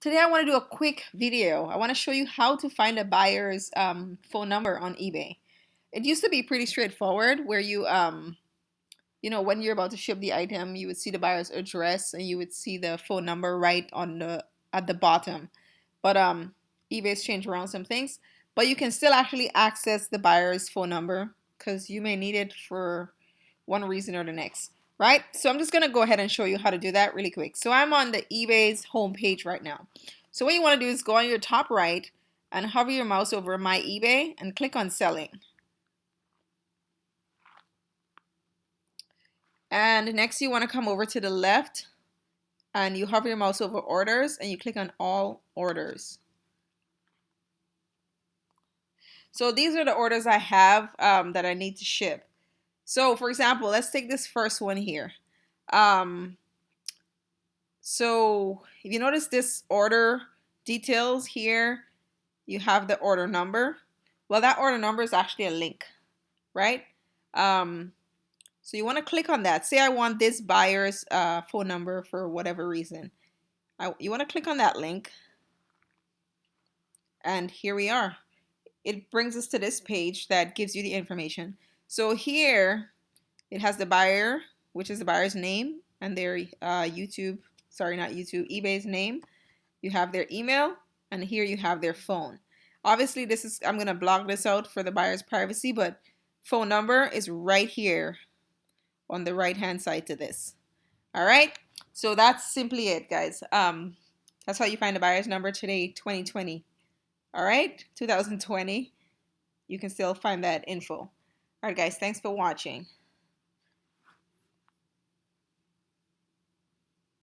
Today I want to do a quick video. I want to show you how to find a buyer's phone number on eBay. It used to be pretty straightforward where when you're about to ship the item, you would see the buyer's address and you would see the phone number right on at the bottom. But eBay's changed around some things, but you can still actually access the buyer's phone number because you may need it for one reason or the next. Right? So I'm just going to go ahead and show you how to do that really quick. So I'm on the eBay's homepage right now. So what you want to do is go on your top right and hover your mouse over My eBay and click on Selling. And next you want to come over to the left and you hover your mouse over Orders and you click on All Orders. So these are the orders I have that I need to ship. So for example, let's take this first one here. So if you notice this order details here, you have the order number. Well, that order number is actually a link, right? So you want to click on that. Say I want this buyer's phone number for whatever reason. You want to click on that link. And here we are. It brings us to this page that gives you the information. So here it has the buyer, which is the buyer's name, and their eBay's name. You have their email, and here you have their phone. Obviously, I'm going to block this out for the buyer's privacy, but phone number is right here on the right-hand side to this. All right, so that's simply it, guys. That's how you find the buyer's number today, 2020. All right, 2020. You can still find that info. All right, guys, thanks for watching.